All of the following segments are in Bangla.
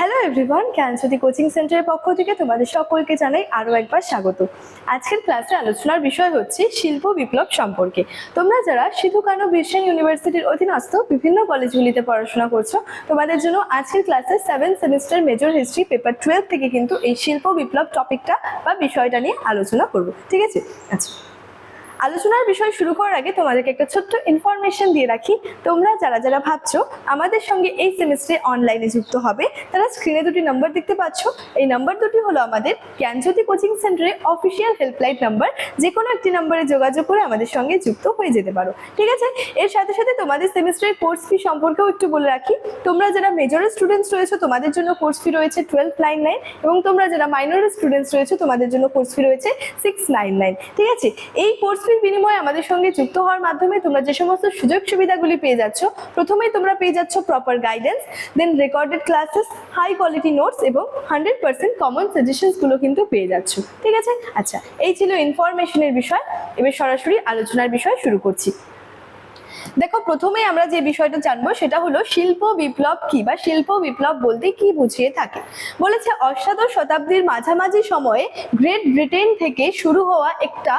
হ্যালো এভরিওয়ান, জ্ঞানজ্যোতি কোচিং সেন্টারের পক্ষ থেকে তোমাদের সকলকে জানাই আরও একবার স্বাগত। আজকের ক্লাসে আলোচনার বিষয় হচ্ছে শিল্প বিপ্লব সম্পর্কে। তোমরা যারা সিধু কানু বিরসা ইউনিভার্সিটির অধীনস্থ বিভিন্ন কলেজগুলিতে পড়াশোনা করছো, তোমাদের জন্য আজকের ক্লাসে 7th semester major history paper 12 থেকে কিন্তু এই শিল্প বিপ্লব টপিকটা বা বিষয়টা নিয়ে আলোচনা করব। ঠিক আছে? আচ্ছা, আলোচনার বিষয় শুরু করার আগে তোমাদেরকে একটা ছোট্ট ইনফরমেশন দিয়ে রাখি। তোমরা যারা যারা ভাবছো আমাদের সঙ্গে এই সেমিস্টারে অনলাইনে যুক্ত হবে, তারা স্ক্রিনে দুটি নাম্বার দেখতে পাচ্ছ। এই নাম্বার দুটি হলো আমাদের জ্ঞানজ্যোতি কোচিং সেন্টারের অফিসিয়াল হেল্পলাইন নাম্বার। যে কোনো একটি নাম্বারে যোগাযোগ করে আমাদের সঙ্গে যুক্ত হয়ে যেতে পারো। ঠিক আছে? এর সাথে সাথে তোমাদের সেমিস্টারের কোর্স ফি সম্পর্কেও একটু বলে রাখি। তোমরা যারা মেজরের স্টুডেন্টস রয়েছে তোমাদের জন্য কোর্স ফি রয়েছে 1299, এবং তোমরা যারা মাইনরের স্টুডেন্টস রয়েছে তোমাদের জন্য কোর্স ফি রয়েছে 699। ঠিক আছে? এই কোর্স বিনিময়ে আমাদের সঙ্গে যুক্ত হওয়ার মাধ্যমে তোমরা যে সমস্ত সুযোগ সুবিধাগুলি পেয়ে যাচ্ছ, প্রথমেই তোমরা পেয়ে যাচ্ছ proper guidance, then recorded classes, high quality notes এবং 100% কমন সাজেশনস গুলো কিন্তু পেয়ে যাচ্ছ। ঠিক আছে? আচ্ছা, এই ছিল ইনফরমেশনের বিষয়। এবার সরাসরি আলোচনার বিষয় শুরু করছি। দেখো, প্রথমেই আমরা যে বিষয়টা জানবো সেটা হলো শিল্প বিপ্লব কি, বা শিল্প বিপ্লব বলতে কি বুঝিয়ে থাকে। বলেছে অষ্টাদশ শতাব্দীর মাঝামাঝি সময়ে গ্রেট ব্রিটেন থেকে শুরু হওয়া একটা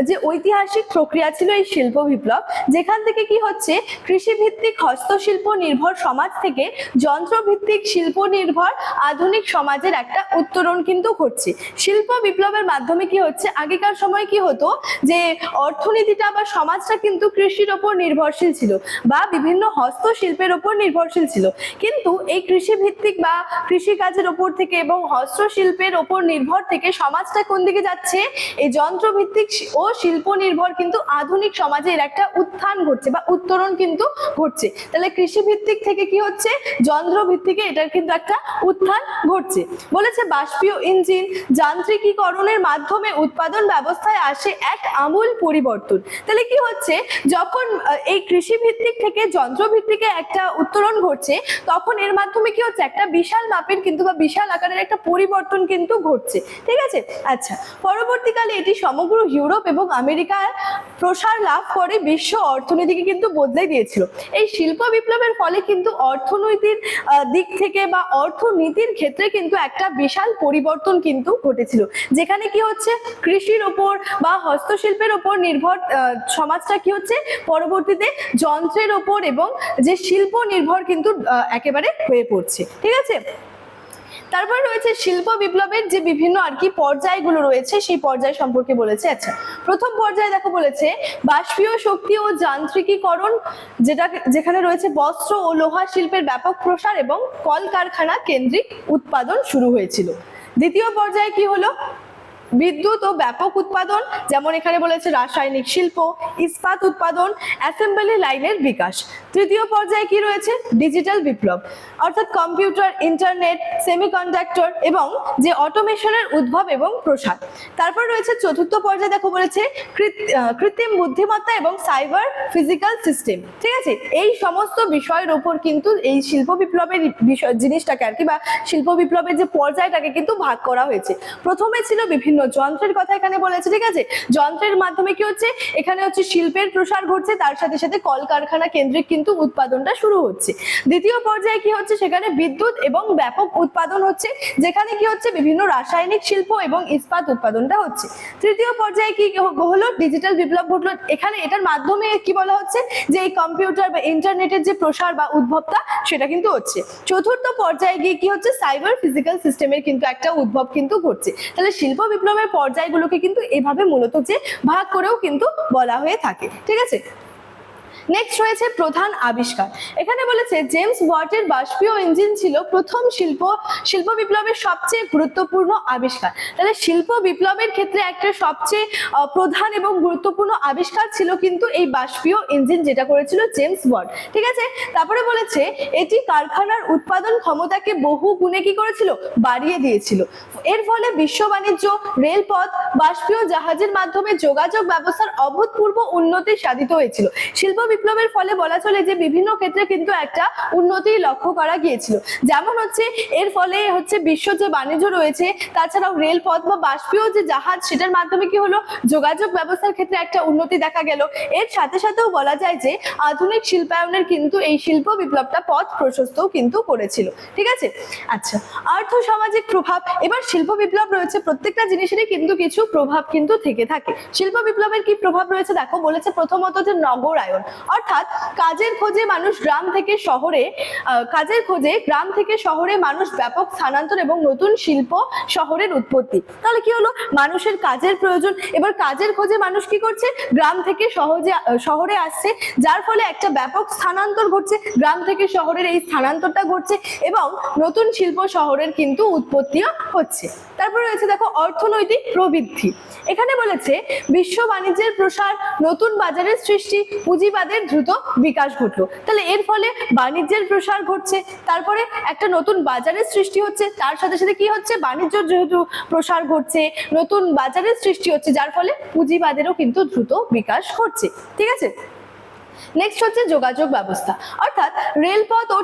যে ঐতিহাসিক প্রক্রিয়া ছিল এই শিল্প বিপ্লব, যেখান থেকে কি হচ্ছে কৃষিভিত্তিক হস্তশিল্প নির্ভর সমাজ থেকে যন্ত্রভিত্তিক শিল্প নির্ভর আধুনিক সমাজের একটা উত্তরণ কিন্তু ঘটছে। শিল্প বিপ্লবের মাধ্যমে কি হচ্ছে, আগেকার সময় কি হতো যে অর্থনীতিটা বা সমাজটা কিন্তু কৃষির ওপর নির্ভরশীল ছিল বা বিভিন্ন হস্তশিল্পের উপর নির্ভরশীল ছিল, কিন্তু এই কৃষি ভিত্তিক বা কৃষি কাজের উপর থেকে এবং হস্তশিল্পের উপর নির্ভর থেকে সমাজটা কোন দিকে যাচ্ছে, এই যন্ত্রভিত্তিক ও শিল্প নির্ভর কিন্তু আধুনিক সমাজের একটা উত্থান ঘটছে বা উত্তরণ কিন্তু ঘটছে। তাহলে কৃষি ভিত্তিক থেকে কি হচ্ছে, যন্ত্র ভিত্তিকে এটার কিন্তু একটা উত্থান ঘটছে। বলেছে বাষ্পীয় ইঞ্জিন যান্ত্রিকীকরণের মাধ্যমে উৎপাদন ব্যবস্থায় আসে এক আমূল পরিবর্তন। তাহলে কি হচ্ছে, যখন এই কৃষি ভিত্তিক থেকে যন্ত্র ভিত্তিকে একটা উত্তরণ ঘটছে, তখন এর মাধ্যমে কি হচ্ছে, একটা বিশাল মাপের কিন্তু বা বিশাল আকারের একটা পরিবর্তন কিন্তু ঘটছে। ঠিক আছে? আচ্ছা, পরবর্তীকালে এটি সমগ্র ইউরোপ এবং আমেরিকার প্রসার লাভ করে বিশ্ব অর্থনীতিকে কিন্তু বদলে দিয়েছিল। এই শিল্প বিপ্লবের ফলে কিন্তু অর্থনৈতিক দিক থেকে বা অর্থনীতির ক্ষেত্রে কিন্তু একটা বিশাল পরিবর্তন কিন্তু ঘটেছিল, যেখানে কি হচ্ছে কৃষির ওপর বা হস্তশিল্পের ওপর নির্ভর সমাজটা কি হচ্ছে পরবর্তীতে যন্ত্রের ওপর এবং যে শিল্প নির্ভর কিন্তু একেবারে হয়ে পড়ছে। ঠিক আছে? তারপর রয়েছে শিল্প বিপ্লবের যে বিভিন্ন আর কি পর্যায়গুলো রয়েছে, সেই পর্যায় সম্পর্কে বলেছে। আচ্ছা, প্রথম পর্যায়ে দেখো বলেছে বাষ্পীয় শক্তি ও যান্ত্রিকীকরণ, যেখানে রয়েছে বস্ত্র ও লোহা শিল্পের ব্যাপক প্রসার এবং কলকারখানা কেন্দ্রিক উৎপাদন শুরু হয়েছিল। দ্বিতীয় পর্যায়ে কি হলো, বিদ্যুৎ ও ব্যাপক উৎপাদন, যেমন এখানে বলেছে রাসায়নিক শিল্প, ইস্পাত উৎপাদন, অ্যাসেম্বলি লাইনের বিকাশ। তৃতীয় পর্যায়ে কি রয়েছে, ডিজিটাল বিপ্লব, অর্থাৎ কম্পিউটার, ইন্টারনেট, সেমিকন্ডাক্টর এবং যে অটোমেশনের উদ্ভব এবং প্রসার। তারপর রয়েছে চতুর্থ পর্যায়ে, দেখো বলেছে কৃত্রিম বুদ্ধিমত্তা এবং সাইবার ফিজিক্যাল সিস্টেম। ঠিক আছে? এই সমস্ত বিষয়ের উপর কিন্তু এই শিল্প বিপ্লবের বিষয় জিনিসটাকে আর কি বা শিল্প বিপ্লবের যে পর্যায়টাকে কিন্তু ভাগ করা হয়েছে। প্রথমে ছিল বিভিন্ন যন্ত্রের কথা এখানে বলেছে। ঠিক আছে? যন্ত্রের মাধ্যমে কি হচ্ছে, এখানে হচ্ছে শিল্পের প্রসার ঘটছে, তার সাথে সাথে কলকারখানা কেন্দ্রিক কিন্তু উৎপাদনটা শুরু হচ্ছে। দ্বিতীয় পর্যায়ে কি হচ্ছে, সেখানে বিদ্যুৎ এবং ব্যাপক উৎপাদন হচ্ছে, যেখানে কি হচ্ছে বিভিন্ন রাসায়নিক শিল্প এবং ইস্পাত উৎপাদনটা হচ্ছে। তৃতীয় পর্যায়ে কি হলো, ডিজিটাল বিপ্লব ঘটলো। এখানে এটার মাধ্যমে কি বলা হচ্ছে, যে এই কম্পিউটার বা ইন্টারনেটের যে প্রসার বা উদ্ভবটা সেটা কিন্তু হচ্ছে। চতুর্থ পর্যায়ে গিয়ে কি হচ্ছে, সাইবার ফিজিক্যাল সিস্টেমের কিন্তু একটা উদ্ভব কিন্তু ঘটছে। তাহলে শিল্প বিপ্লবের পর্যায়গুলোকে কিন্তু এভাবে মূলত যে ভাগ করেও কিন্তু বলা হয়ে থাকে। ঠিক আছে? নেক্সট রয়েছে প্রধান আবিষ্কার। এখানে বলেছে জেমস ওয়াটের বাষ্পীয় ইঞ্জিন ছিল প্রথম শিল্প বিপ্লবের সবচেয়ে গুরুত্বপূর্ণ আবিষ্কার। তাহলে শিল্প বিপ্লবের ক্ষেত্রে একটা সবচেয়ে প্রধান এবং গুরুত্বপূর্ণ আবিষ্কার ছিল কিন্তু এই বাষ্পীয় ইঞ্জিন, যেটা করেছিল জেমস ওয়াট। ঠিক আছে? তারপরে বলেছে এটি কারখানার উৎপাদন ক্ষমতাকে বহু গুণে কি করেছিল, বাড়িয়ে দিয়েছিল। এর ফলে বিশ্ব বাণিজ্য, রেলপথ, বাষ্পীয় জাহাজের মাধ্যমে যোগাযোগ ব্যবস্থার অভূতপূর্ব উন্নতি সাধিত হয়েছিল। শিল্প বিপ্লবের ফলে বলা চলে যে বিভিন্ন ক্ষেত্রে কিন্তু একটা উন্নতি লক্ষ্য করা গিয়েছিল। যেমন হচ্ছে এর ফলে হচ্ছে বিশ্ব যে বাণিজ্য রয়েছে, তাছাড়াও রেলপথ বা বাষ্পীয় যে জাহাজ, সেটার মাধ্যমে কি হলো, যোগাযোগ ব্যবস্থার ক্ষেত্রে একটা উন্নতি দেখা গেল। এর সাথে সাথেও বলা যায় যে আধুনিক শিল্পায়নের কিন্তু এই শিল্প বিপ্লবটা পথ প্রশস্তও কিন্তু করেছিল। ঠিক আছে, আচ্ছা, আর্থ সামাজিক প্রভাব। এবার শিল্প বিপ্লব রয়েছে, প্রত্যেকটা জিনিসেরই কিন্তু কিছু প্রভাব কিন্তু থেকে থাকে। শিল্প বিপ্লবের কি প্রভাব রয়েছে দেখো, বলেছে প্রথমত যে নগরায়ন, অর্থাৎ কাজের খোঁজে মানুষ গ্রাম থেকে শহরে মানুষ ব্যাপক স্থানান্তর এবং নতুন শিল্প শহরের উৎপত্তি। তাহলে কি হলো, মানুষের কাজের প্রয়োজন, এবার কাজের খোঁজে মানুষ কি করছে, গ্রাম থেকে শহরে আসছে, যার ফলে একটা ব্যাপক স্থানান্তর ঘটছে, গ্রাম থেকে শহরের এই স্থানান্তরটা ঘটছে এবং নতুন শিল্প শহরের কিন্তু উৎপত্তিও হচ্ছে। তারপরে রয়েছে দেখো অর্থনৈতিক প্রবৃদ্ধি। এখানে বলেছে বিশ্ব বাণিজ্যের প্রসার, নতুন বাজারের সৃষ্টি, পুঁজিবাদের দ্রুত বিকাশ ঘটলো। তাহলে এর ফলে বাণিজ্যের প্রসার ঘটছে, তারপরে একটা নতুন বাজারের সৃষ্টি হচ্ছে, তার সাথে সাথে কি হচ্ছে, বাণিজ্য যেহেতু প্রসার ঘটছে, নতুন বাজারের সৃষ্টি হচ্ছে, যার ফলে পুঁজিবাদেরও কিন্তু দ্রুত বিকাশ ঘটছে। ঠিক আছে, নেক্সট হচ্ছে যোগাযোগ ব্যবস্থা, অর্থাৎ রেলপথ ও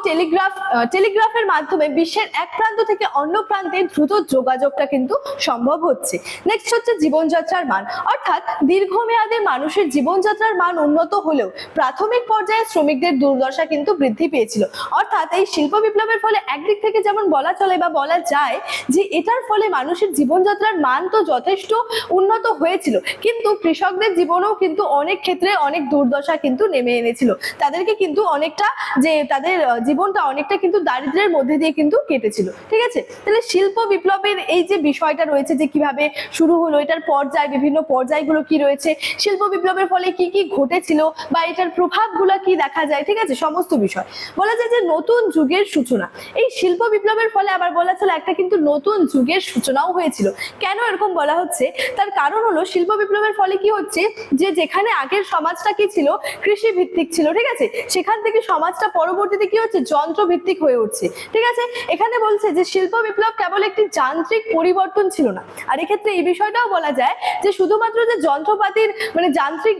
টেলিগ্রাফের মাধ্যমে বিশ্বের এক প্রান্ত থেকে অন্য প্রান্তে দ্রুত যোগাযোগটা কিন্তু সম্ভব হচ্ছে। নেক্সট হচ্ছে জীবনযাত্রার মান, অর্থাৎ দীর্ঘমেয়াদে মানুষের জীবনযাত্রার মান উন্নত হলেও প্রাথমিক পর্যায়ে শ্রমিকদের দুর্দশা কিন্তু বৃদ্ধি পেয়েছিল। অর্থাৎ এই শিল্প বিপ্লবের ফলে একদিক থেকে যেমন বলা চলে বা বলা যায় যে এটার ফলে মানুষের জীবনযাত্রার মান তো যথেষ্ট উন্নত হয়েছিল, কিন্তু কৃষকদের জীবনেও কিন্তু অনেক ক্ষেত্রে অনেক দুর্দশা কিন্তু নেমে এনেছিল। তাদেরকে কিন্তু অনেকটা, যে তাদের জীবনটা অনেকটা কিন্তু দারিদ্র্যের মধ্যে দিয়ে কিন্তু কেটেছিল। ঠিক আছে, তাহলে শিল্প বিপ্লবের এই যে বিষয়টা রয়েছে যে কিভাবে শুরু হলো, এটার পর্যায়, বিভিন্ন পর্যায়গুলো কি রয়েছে, শিল্প বিপ্লবের ফলে কি কি ঘটেছিল বা এটার প্রভাবগুলো কি দেখা যায়, ঠিক আছে, সমস্ত বিষয় বলা যায় যে নতুন যুগের সূচনা। এই শিল্প বিপ্লবের ফলে আবার বলা চলে একটা কিন্তু নতুন যুগের সূচনাও হয়েছিল। কেন এরকম বলা হচ্ছে, তার কারণ হলো শিল্প বিপ্লবের ফলে কি হচ্ছে, যে যেখানে আগের সমাজটা কি ছিল, কৃষি ভিত্তিক ছিল, ঠিক আছে, সেখান থেকে সমাজটা পরবর্তীতে কি হচ্ছে, যন্ত্র ভিত্তিক হয়ে উঠছে। ঠিক আছে, এখানে বলছে যে শিল্প বিপ্লব কেবল একটি যান্ত্রিক পরিবর্তন ছিল না, আর এক্ষেত্রে এই বিষয়টাও বলা যায় যে শুধুমাত্র যে যন্ত্রপাতির মানে যান্ত্রিক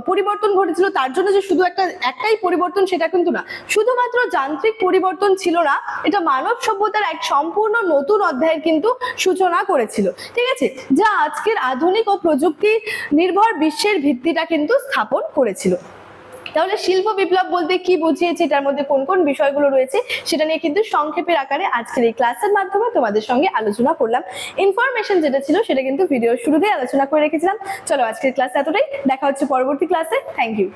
পরিবর্তন ঘটেছিল তার জন্য যে শুধু একটাই পরিবর্তন সেটা কিন্তু না, শুধুমাত্র যান্ত্রিক পরিবর্তন ছিল না, এটা মানব সভ্যতার এক সম্পূর্ণ নতুন অধ্যায়ের কিন্তু সূচনা করেছিল। ঠিক আছে, যা আজকের আধুনিক ও প্রযুক্তি নির্ভর বিশ্বের ভিত্তিটা কিন্তু স্থাপন করেছিল। তাহলে শিল্প বিপ্লব বলতে কি বুঝিয়েছে, এটার মধ্যে কোন কোন বিষয়গুলো রয়েছে, সেটা নিয়ে কিন্তু সংক্ষেপের আকারে আজকের এই ক্লাসের মাধ্যমে তোমাদের সঙ্গে আলোচনা করলাম। ইনফরমেশন যেটা ছিল সেটা কিন্তু ভিডিওর শুরুতেই আলোচনা করে রেখেছিলাম। চলো আজকের ক্লাস এতটাই, দেখা হচ্ছে পরবর্তী ক্লাসে। Thank you.